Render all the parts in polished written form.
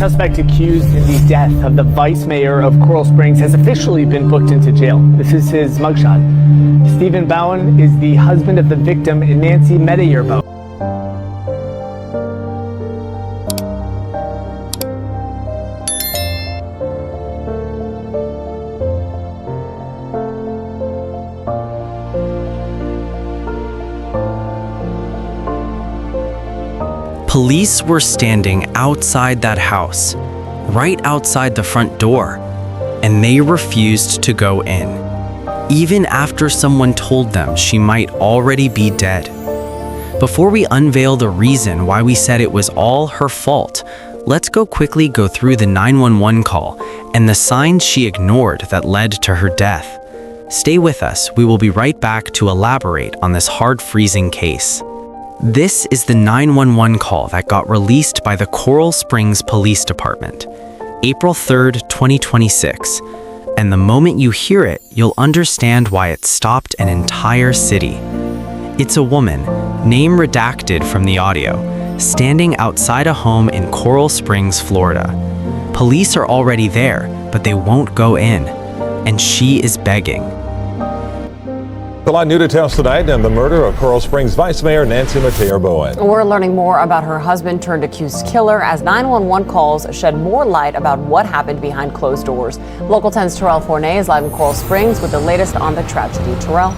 suspect accused in the death of the vice mayor of Coral Springs has officially been booked into jail. This is his mugshot. Stephen Bowen is the husband of the victim, Nancy Metayer Bowen. Police were standing outside that house, right outside the front door, and they refused to go in, even after someone told them she might already be dead. Before we unveil the reason why we said it was all her fault, let's quickly go through the 911 call and the signs she ignored that led to her death. Stay with us, we will be right back to elaborate on this hard-freezing case. This is the 911 call that got released by the Coral Springs Police Department, April 3rd, 2026. And the moment you hear it, you'll understand why it stopped an entire city. It's a woman, name redacted from the audio, standing outside a home in Coral Springs, Florida. Police are already there, but they won't go in. And she is begging. A lot of new details tonight on the murder of Coral Springs Vice Mayor Nancy Metayer Bowen. We're learning more about her husband turned accused killer as 911 calls shed more light about what happened behind closed doors. Local 10's Terrell Fournay is live in Coral Springs with the latest on the tragedy. Terrell?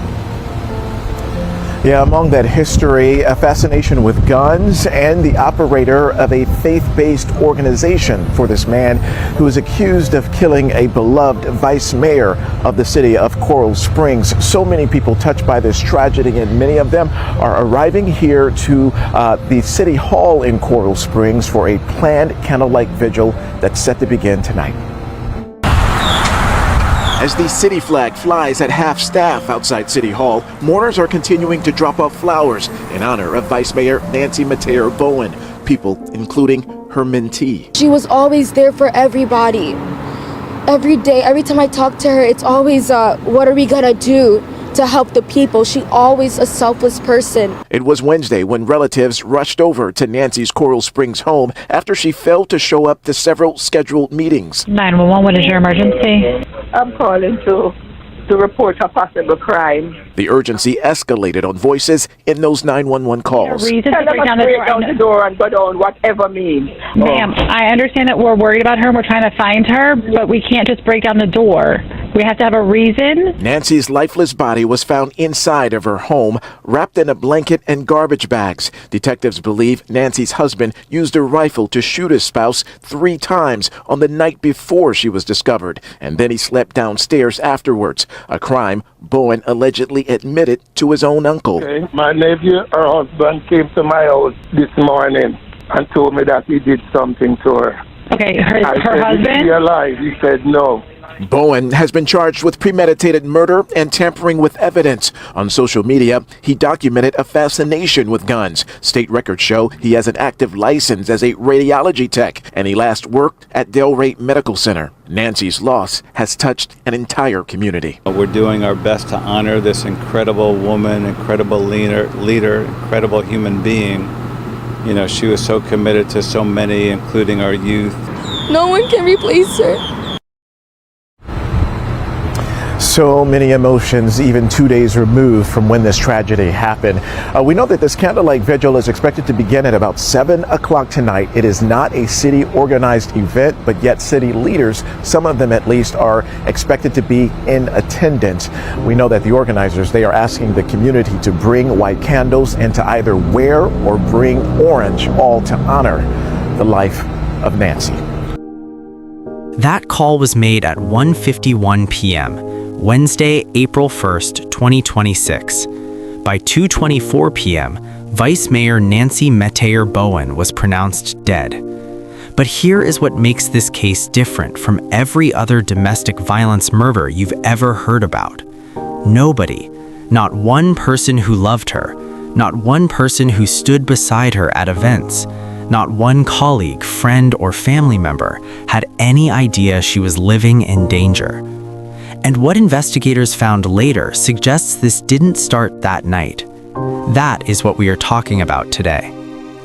Yeah, among that history, a fascination with guns and the operator of a faith-based organization for this man who is accused of killing a beloved vice mayor of the city of Coral Springs. So many people touched by this tragedy, and many of them are arriving here to the City Hall in Coral Springs for a planned candlelight vigil that's set to begin tonight. As the city flag flies at half-staff outside City Hall, mourners are continuing to drop off flowers in honor of Vice Mayor Nancy Metayer Bowen, people including her mentee. She was always there for everybody. Every day, every time I talk to her, it's always, what are we gonna do to help the people? She always a selfless person. It was Wednesday when relatives rushed over to Nancy's Coral Springs home after she failed to show up to several scheduled meetings. 911, what is your emergency? I'm calling to report a possible crime. The urgency escalated on voices in those 911 calls. Tell them to break down the door and go down, whatever means. Ma'am, I understand that we're worried about her and we're trying to find her, but we can't just break down the door. We have to have a reason. Nancy's lifeless body was found inside of her home, wrapped in a blanket and garbage bags. Detectives believe Nancy's husband used a rifle to shoot his spouse 3 times on the night before she was discovered, and then he slept downstairs afterwards, a crime Bowen allegedly admitted to his own uncle. Okay. My nephew, her husband, came to my house this morning and told me that he did something to her. Okay, her Is husband? he alive? He said no. Bowen has been charged with premeditated murder and tampering with evidence. On social media, he documented a fascination with guns. State records show he has an active license as a radiology tech, and he last worked at Delray Medical Center. Nancy's loss has touched an entire community. We're doing our best to honor this incredible woman, incredible leader, incredible human being. You know, she was so committed to so many, including our youth. No one can replace her. So many emotions, even 2 days removed from when this tragedy happened. We know that this candlelight vigil is expected to begin at about 7 o'clock tonight. It is not a city-organized event, but yet city leaders, some of them at least, are expected to be in attendance. We know that the organizers, they are asking the community to bring white candles and to either wear or bring orange, all to honor the life of Nancy. That call was made at 1:51 p.m., Wednesday, April 1st, 2026. By 2:24 p.m., Vice Mayor Nancy Metayer Bowen was pronounced dead. But here is what makes this case different from every other domestic violence murder you've ever heard about. Nobody, not one person who loved her, not one person who stood beside her at events, not one colleague, friend, or family member had any idea she was living in danger. And what investigators found later suggests this didn't start that night. That is what we are talking about today.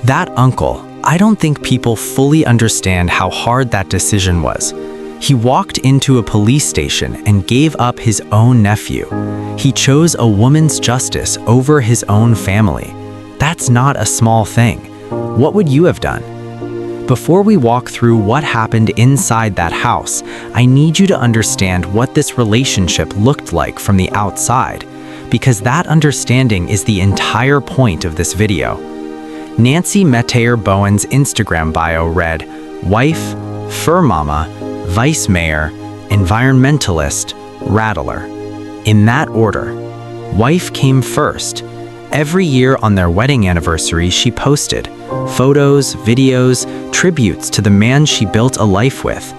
That uncle, I don't think people fully understand how hard that decision was. He walked into a police station and gave up his own nephew. He chose a woman's justice over his own family. That's not a small thing. What would you have done? Before we walk through what happened inside that house, I need you to understand what this relationship looked like from the outside, because that understanding is the entire point of this video. Nancy Metayer Bowen's Instagram bio read, wife, fur mama, vice mayor, environmentalist, rattler. In that order. Wife came first. Every year on their wedding anniversary, she posted photos, videos, tributes to the man she built a life with.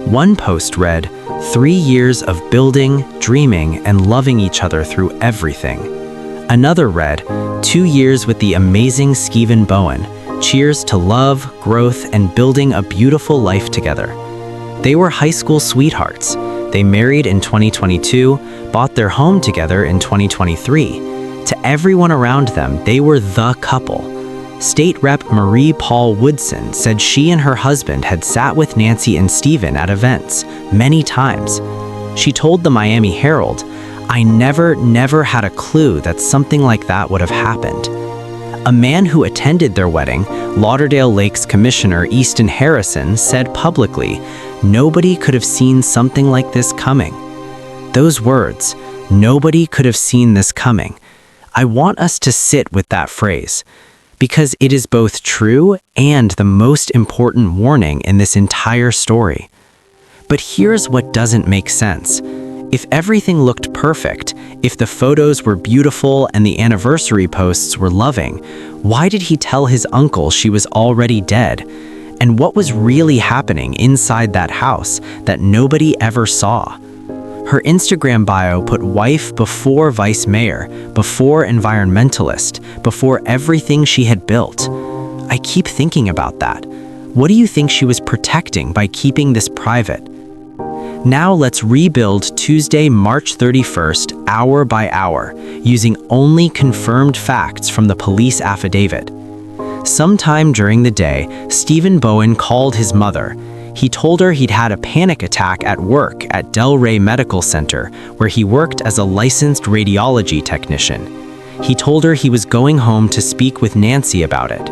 One post read, 3 years of building, dreaming, and loving each other through everything. Another read, 2 years with the amazing Stephen Bowen. Cheers to love, growth, and building a beautiful life together. They were high school sweethearts. They married in 2022, bought their home together in 2023. To everyone around them, they were the couple. State Rep Marie Paul Woodson said she and her husband had sat with Nancy and Stephen at events many times. She told the Miami Herald, "I never had a clue that something like that would have happened." A man who attended their wedding, Lauderdale Lakes Commissioner Easton Harrison, said publicly, "Nobody could have seen something like this coming." Those words, "Nobody could have seen this coming." I want us to sit with that phrase, because it is both true and the most important warning in this entire story. But here's what doesn't make sense. If everything looked perfect, if the photos were beautiful and the anniversary posts were loving, why did he tell his uncle she was already dead? And what was really happening inside that house that nobody ever saw? Her Instagram bio put wife before vice mayor, before environmentalist, before everything she had built. I keep thinking about that. What do you think she was protecting by keeping this private? Now let's rebuild Tuesday, March 31st, hour by hour, using only confirmed facts from the police affidavit. Sometime during the day, Stephen Bowen called his mother. He told her he'd had a panic attack at work at Delray Medical Center, where he worked as a licensed radiology technician. He told her he was going home to speak with Nancy about it.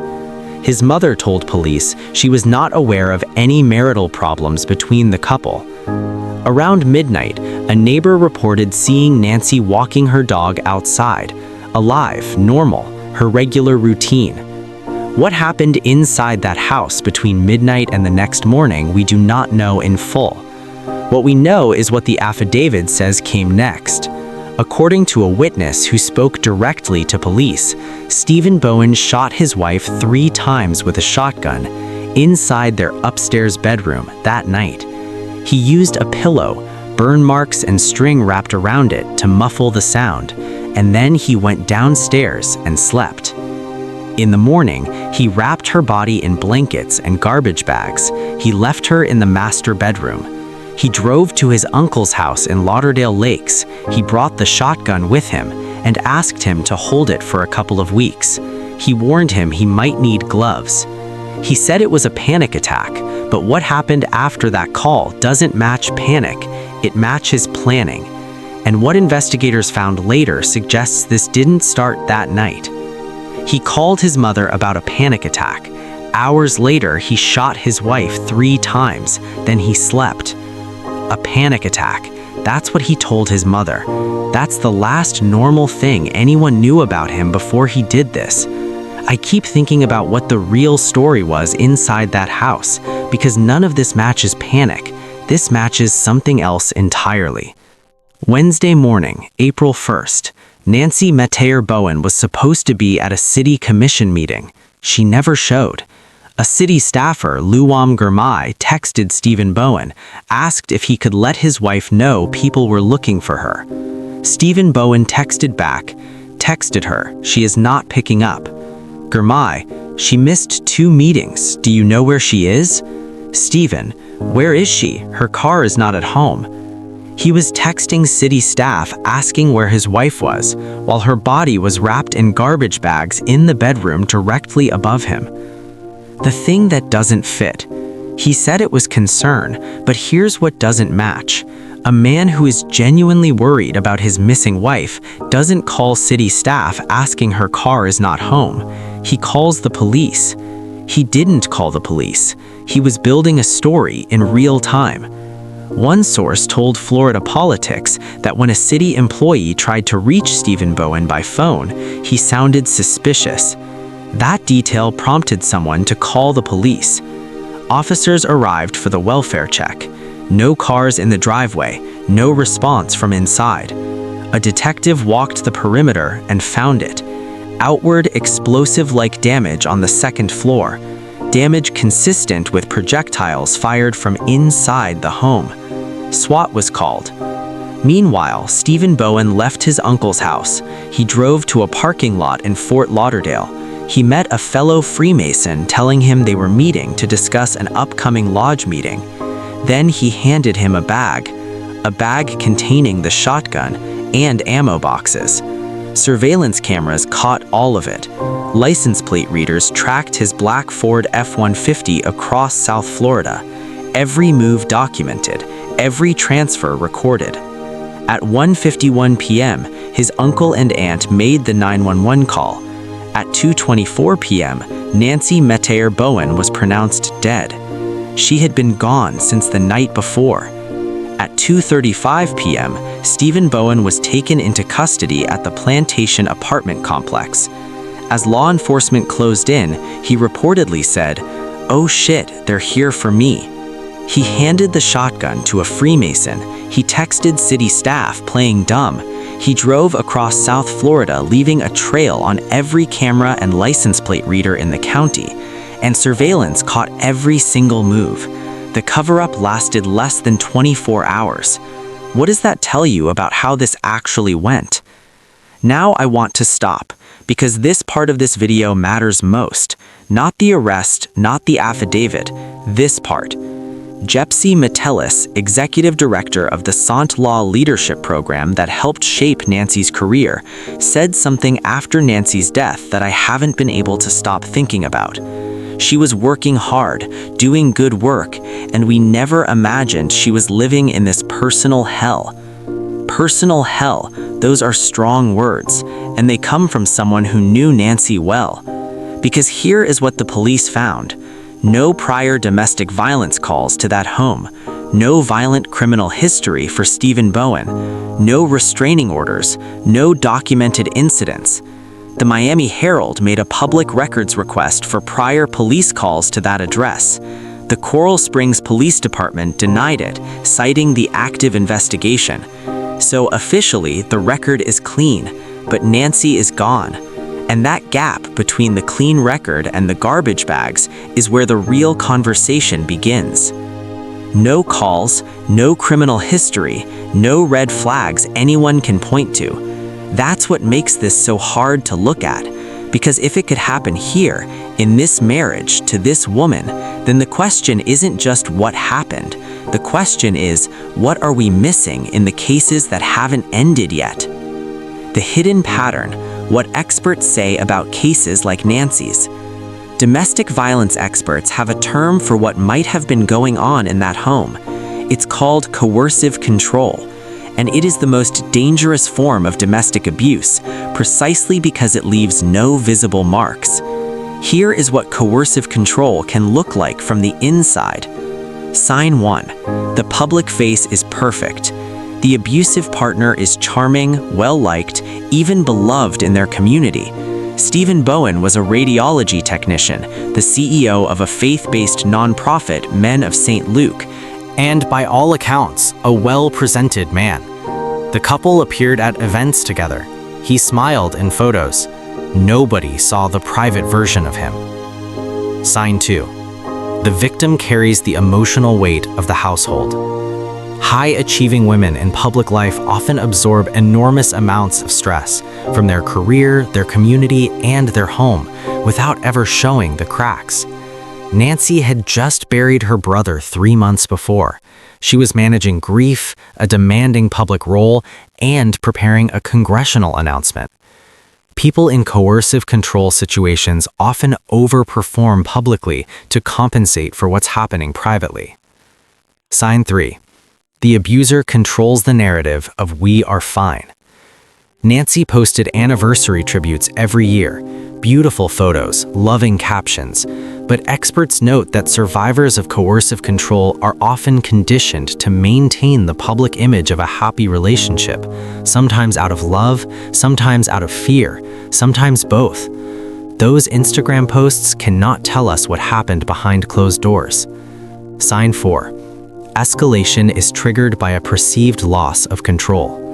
His mother told police she was not aware of any marital problems between the couple. Around midnight, a neighbor reported seeing Nancy walking her dog outside, alive, normal, her regular routine. What happened inside that house between midnight and the next morning, we do not know in full. What we know is what the affidavit says came next. According to a witness who spoke directly to police, Stephen Bowen shot his wife 3 times with a shotgun inside their upstairs bedroom that night. He used a pillow, burn marks and string wrapped around it to muffle the sound, and then he went downstairs and slept. In the morning, he wrapped her body in blankets and garbage bags. He left her in the master bedroom. He drove to his uncle's house in Lauderdale Lakes. He brought the shotgun with him and asked him to hold it for a couple of weeks. He warned him he might need gloves. He said it was a panic attack, but what happened after that call doesn't match panic, it matches planning. And what investigators found later suggests this didn't start that night. He called his mother about a panic attack. Hours later, he shot his wife 3 times, then he slept. A panic attack. That's what he told his mother. That's the last normal thing anyone knew about him before he did this. I keep thinking about what the real story was inside that house, because none of this matches panic. This matches something else entirely. Wednesday morning, April 1st. Nancy Metayer Bowen was supposed to be at a city commission meeting. She never showed. A city staffer, Luam Gurmai, texted Stephen Bowen, asked if he could let his wife know people were looking for her. Stephen Bowen texted back, texted her, she is not picking up. Gurmai, she missed 2 meetings. Do you know where she is? Stephen, where is she? Her car is not at home. He was texting city staff asking where his wife was, while her body was wrapped in garbage bags in the bedroom directly above him. The thing that doesn't fit. He said it was concern, but here's what doesn't match. A man who is genuinely worried about his missing wife doesn't call city staff asking her car is not home. He calls the police. He didn't call the police. He was building a story in real time. One source told Florida Politics that when a city employee tried to reach Stephen Bowen by phone, he sounded suspicious. That detail prompted someone to call the police. Officers arrived for the welfare check. No cars in the driveway, no response from inside. A detective walked the perimeter and found it. Outward explosive-like damage on the second floor. Damage consistent with projectiles fired from inside the home. SWAT was called. Meanwhile, Stephen Bowen left his uncle's house. He drove to a parking lot in Fort Lauderdale. He met a fellow Freemason telling him they were meeting to discuss an upcoming lodge meeting. Then he handed him a bag containing the shotgun and ammo boxes. Surveillance cameras caught all of it. License plate readers tracked his black Ford F-150 across South Florida. Every move documented, every transfer recorded. At 1:51 p.m., his uncle and aunt made the 911 call. At 2:24 p.m., Nancy Metayer Bowen was pronounced dead. She had been gone since the night before. At 2:35 p.m., Stephen Bowen was taken into custody at the Plantation apartment complex. As law enforcement closed in, he reportedly said, "Oh shit, they're here for me." He handed the shotgun to a Freemason. He texted city staff playing dumb. He drove across South Florida, leaving a trail on every camera and license plate reader in the county, and surveillance caught every single move. The cover-up lasted less than 24 hours. What does that tell you about how this actually went? Now I want to stop, because this part of this video matters most. Not the arrest, not the affidavit, this part. Nancy Metayer, executive director of the Sant Law Leadership Program that helped shape Nancy's career, said something after Nancy's death that I haven't been able to stop thinking about. She was working hard, doing good work, and we never imagined she was living in this personal hell. Personal hell, those are strong words, and they come from someone who knew Nancy well. Because here is what the police found. No prior domestic violence calls to that home. No violent criminal history for Stephen Bowen. No restraining orders. No documented incidents. The Miami Herald made a public records request for prior police calls to that address. The Coral Springs Police Department denied it, citing the active investigation. So officially, the record is clean, but Nancy is gone. And that gap between the clean record and the garbage bags is where the real conversation begins. No calls, no criminal history, no red flags anyone can point to. That's what makes this so hard to look at, because if it could happen here, in this marriage, to this woman, then the question isn't just what happened. The question is, what are we missing in the cases that haven't ended yet? The hidden pattern, what experts say about cases like Nancy's. Domestic violence experts have a term for what might have been going on in that home. It's called coercive control, and it is the most dangerous form of domestic abuse, precisely because it leaves no visible marks. Here is what coercive control can look like from the inside. Sign 1. The public face is perfect. The abusive partner is charming, well-liked, even beloved in their community. Stephen Bowen was a radiology technician, the CEO of a faith-based nonprofit, Men of St. Luke, and by all accounts, a well-presented man. The couple appeared at events together. He smiled in photos. Nobody saw the private version of him. Sign 2. The victim carries the emotional weight of the household. High-achieving women in public life often absorb enormous amounts of stress from their career, their community, and their home without ever showing the cracks. Nancy had just buried her brother 3 months before. She was managing grief, a demanding public role, and preparing a congressional announcement. People in coercive control situations often overperform publicly to compensate for what's happening privately. Sign 3. The abuser controls the narrative of "we are fine." Nancy posted anniversary tributes every year, beautiful photos, loving captions, but experts note that survivors of coercive control are often conditioned to maintain the public image of a happy relationship, sometimes out of love, sometimes out of fear, sometimes both. Those Instagram posts cannot tell us what happened behind closed doors. Sign 4. Escalation is triggered by a perceived loss of control.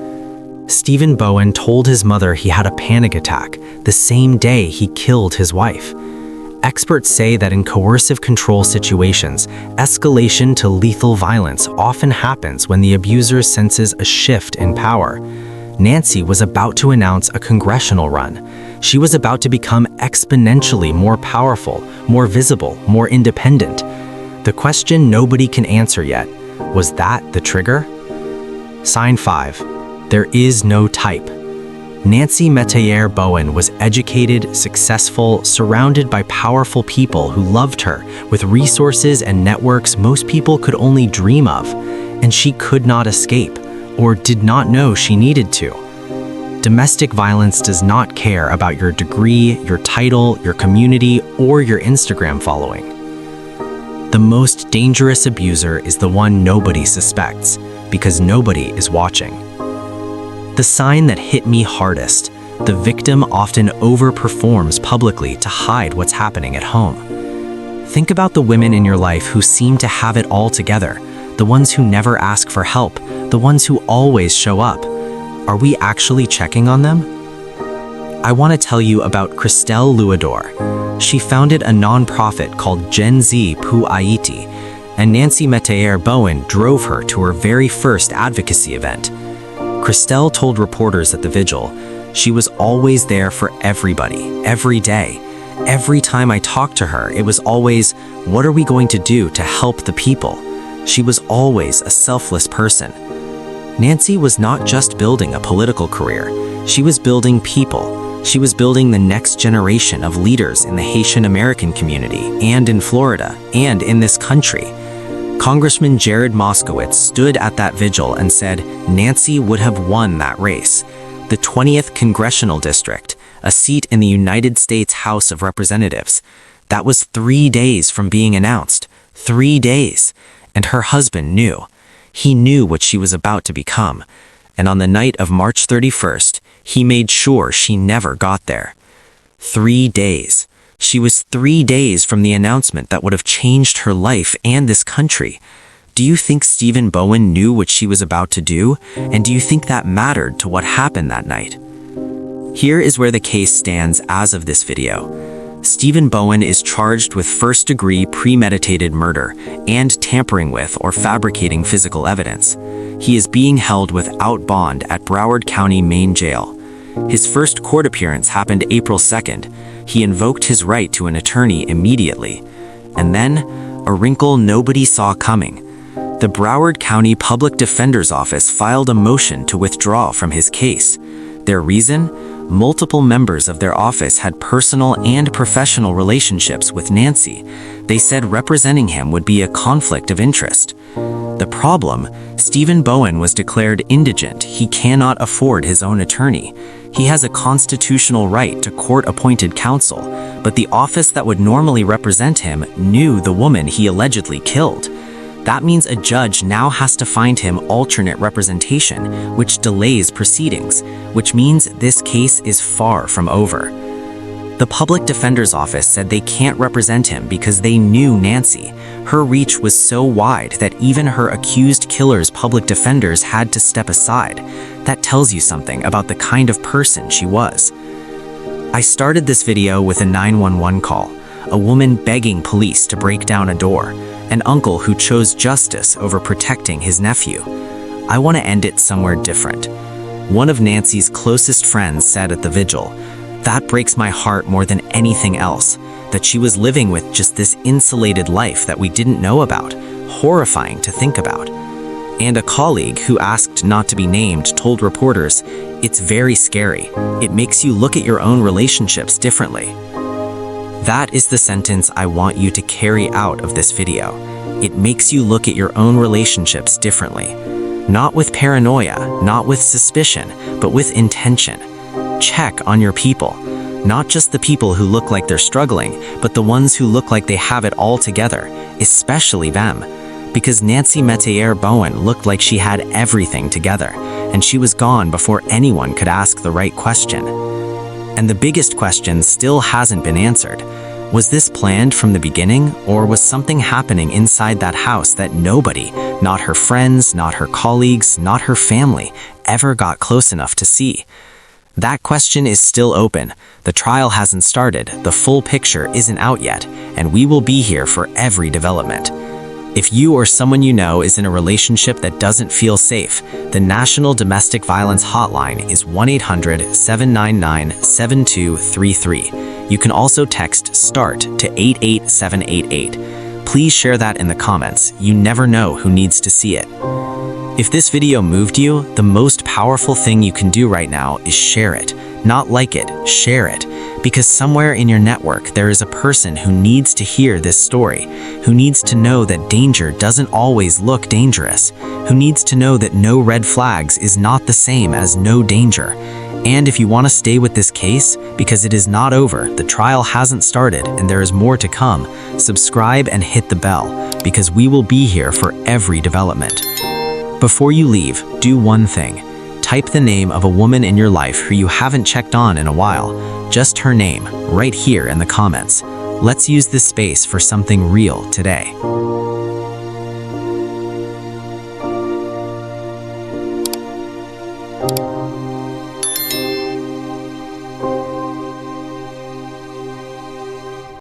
Stephen Bowen told his mother he had a panic attack the same day he killed his wife. Experts say that in coercive control situations, escalation to lethal violence often happens when the abuser senses a shift in power. Nancy was about to announce a congressional run. She was about to become exponentially more powerful, more visible, more independent. The question nobody can answer yet: was that the trigger? Sign 5. There is no type. Nancy Metayer Bowen was educated, successful, surrounded by powerful people who loved her, with resources and networks most people could only dream of, and she could not escape, or did not know she needed to. Domestic violence does not care about your degree, your title, your community, or your Instagram following. The most dangerous abuser is the one nobody suspects, because nobody is watching. The sign that hit me hardest: the victim often overperforms publicly to hide what's happening at home. Think about the women in your life who seem to have it all together, the ones who never ask for help, the ones who always show up. Are we actually checking on them? I want to tell you about Christelle Luador. She founded a nonprofit called Gen Z Pu Aiti, and Nancy Metayer Bowen drove her to her very first advocacy event. Christelle told reporters at the vigil, "She was always there for everybody, every day. Every time I talked to her, it was always, what are we going to do to help the people?" She was always a selfless person. Nancy was not just building a political career. She was building people. She was building the next generation of leaders in the Haitian American community, and in Florida, and in this country. Congressman Jared Moskowitz stood at that vigil and said Nancy would have won that race. The 20th Congressional District, a seat in the United States House of Representatives. That was 3 days from being announced. 3 days. And her husband knew. He knew what she was about to become. And on the night of March 31st, he made sure she never got there. 3 days. She was 3 days from the announcement that would have changed her life and this country. Do you think Stephen Bowen knew what she was about to do? And do you think that mattered to what happened that night? Here is where the case stands as of this video. Stephen Bowen is charged with first-degree premeditated murder and tampering with or fabricating physical evidence. He is being held without bond at Broward County Main Jail. His first court appearance happened April 2nd. He invoked his right to an attorney immediately. And then, a wrinkle nobody saw coming. The Broward County Public Defender's Office filed a motion to withdraw from his case. Their reason? Multiple members of their office had personal and professional relationships with Nancy. They said representing him would be a conflict of interest. The problem? Stephen Bowen was declared indigent. He cannot afford his own attorney. He has a constitutional right to court-appointed counsel, but the office that would normally represent him knew the woman he allegedly killed. That means a judge now has to find him alternate representation, which delays proceedings, which means this case is far from over. The public defender's office said they can't represent him because they knew Nancy. Her reach was so wide that even her accused killer's public defenders had to step aside. That tells you something about the kind of person she was. I started this video with a 911 call, a woman begging police to break down a door, an uncle who chose justice over protecting his nephew. I want to end it somewhere different. One of Nancy's closest friends said at the vigil, "That breaks my heart more than anything else, that she was living with just this insulated life that we didn't know about. Horrifying to think about." And a colleague who asked not to be named told reporters, "It's very scary. It makes you look at your own relationships differently." That is the sentence I want you to carry out of this video. It makes you look at your own relationships differently. Not with paranoia, not with suspicion, but with intention. Check on your people. Not just the people who look like they're struggling, but the ones who look like they have it all together, especially them. Because Nancy Metayer Bowen looked like she had everything together, and she was gone before anyone could ask the right question. And the biggest question still hasn't been answered. Was this planned from the beginning, or was something happening inside that house that nobody, not her friends, not her colleagues, not her family, ever got close enough to see? That question is still open. The trial hasn't started, the full picture isn't out yet, and we will be here for every development. If you or someone you know is in a relationship that doesn't feel safe, the National Domestic Violence Hotline is 1-800-799-7233. You can also text START to 88788. Please share that in the comments. You never know who needs to see it. If this video moved you, the most powerful thing you can do right now is share it. Not like it, share it. Because somewhere in your network there is a person who needs to hear this story, who needs to know that danger doesn't always look dangerous, who needs to know that no red flags is not the same as no danger. And if you want to stay with this case, because it is not over, the trial hasn't started, and there is more to come, subscribe and hit the bell, because we will be here for every development. Before you leave, do one thing. Type the name of a woman in your life who you haven't checked on in a while. Just her name, right here in the comments. Let's use this space for something real today.